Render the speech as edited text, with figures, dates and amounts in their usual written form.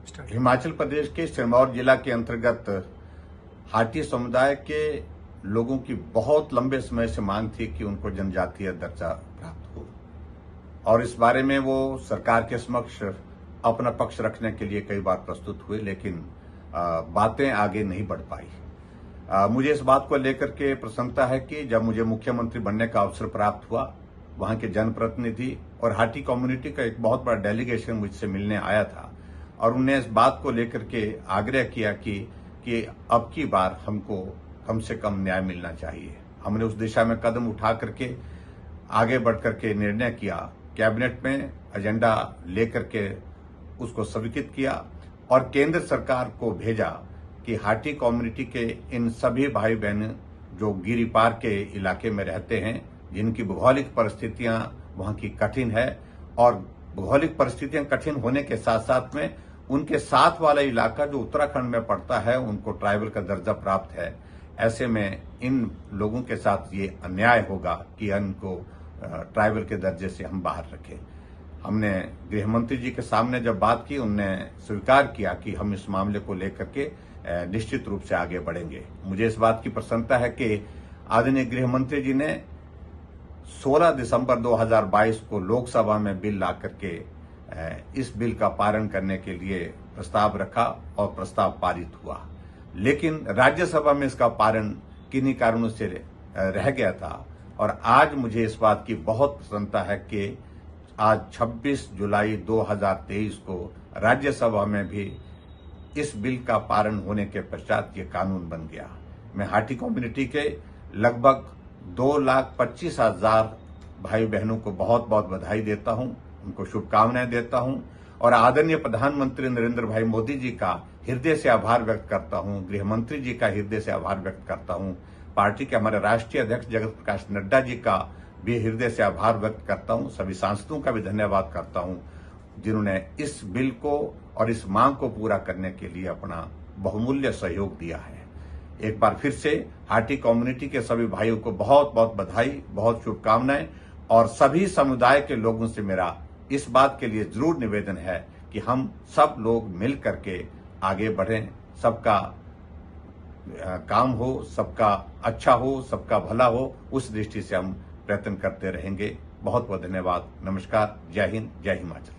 हिमाचल प्रदेश के सिरमौर जिला के अंतर्गत हाटी समुदाय के लोगों की बहुत लंबे समय से मांग थी कि उनको जनजातीय दर्जा प्राप्त हो और इस बारे में वो सरकार के समक्ष अपना पक्ष रखने के लिए कई बार प्रस्तुत हुए, लेकिन बातें आगे नहीं बढ़ पाई। मुझे इस बात को लेकर के प्रसन्नता है कि जब मुझे मुख्यमंत्री बनने का अवसर प्राप्त हुआ, वहां के जनप्रतिनिधि और हाटी कम्युनिटी का एक बहुत बड़ा डेलीगेशन मुझसे मिलने आया था और उन्हें इस बात को लेकर के आग्रह किया कि अब की बार हमको कम से कम न्याय मिलना चाहिए। हमने उस दिशा में कदम उठा करके आगे बढ़ करके निर्णय किया, कैबिनेट में एजेंडा लेकर के उसको स्वीकृत किया और केंद्र सरकार को भेजा कि हाटी कम्युनिटी के इन सभी भाई बहन जो गिरिपार के इलाके में रहते हैं, जिनकी भौगोलिक परिस्थितियां वहां की कठिन है और भौगोलिक परिस्थितियां कठिन होने के साथ साथ में उनके साथ वाला इलाका जो उत्तराखंड में पड़ता है, उनको ट्राइबल का दर्जा प्राप्त है। ऐसे में इन लोगों के साथ ये अन्याय होगा कि इनको ट्राइबल के दर्जे से हम बाहर रखें। हमने गृह मंत्री जी के सामने जब बात की, उनने स्वीकार किया कि हम इस मामले को लेकर के निश्चित रूप से आगे बढ़ेंगे। मुझे इस बात की प्रसन्नता है कि आदरणीय गृह मंत्री जी ने 16 दिसंबर 2022 को लोकसभा में बिल ला करके इस बिल का पारण करने के लिए प्रस्ताव रखा और प्रस्ताव पारित हुआ, लेकिन राज्यसभा में इसका पारण किन्हीं कारणों से रह गया था। और आज मुझे इस बात की बहुत प्रसन्नता है कि आज 26 जुलाई 2023 को राज्यसभा में भी इस बिल का पारण होने के पश्चात ये कानून बन गया। मैं हाटी कम्युनिटी के लगभग 2,25,000 भाई बहनों को बहुत बहुत बधाई देता हूं, उनको शुभकामनाएं देता हूं और आदरणीय प्रधानमंत्री नरेंद्र भाई मोदी जी का हृदय से आभार व्यक्त करता हूं, गृह मंत्री जी का हृदय से आभार व्यक्त करता हूं, पार्टी के हमारे राष्ट्रीय अध्यक्ष जगत प्रकाश नड्डा जी का भी हृदय से आभार व्यक्त करता हूं, सभी सांसदों का भी धन्यवाद करता हूं जिन्होंने इस बिल को और इस मांग को पूरा करने के लिए अपना बहुमूल्य सहयोग दिया है। एक बार फिर से हाटी कम्युनिटी के सभी भाइयों को बहुत बहुत बधाई, बहुत शुभकामनाएं और सभी समुदाय के लोगों से मेरा इस बात के लिए जरूर निवेदन है कि हम सब लोग मिल करके आगे बढ़ें, सबका काम हो, सबका अच्छा हो, सबका भला हो, उस दृष्टि से हम प्रयत्न करते रहेंगे। बहुत बहुत धन्यवाद। नमस्कार। जय हिंद, जय हिमाचल।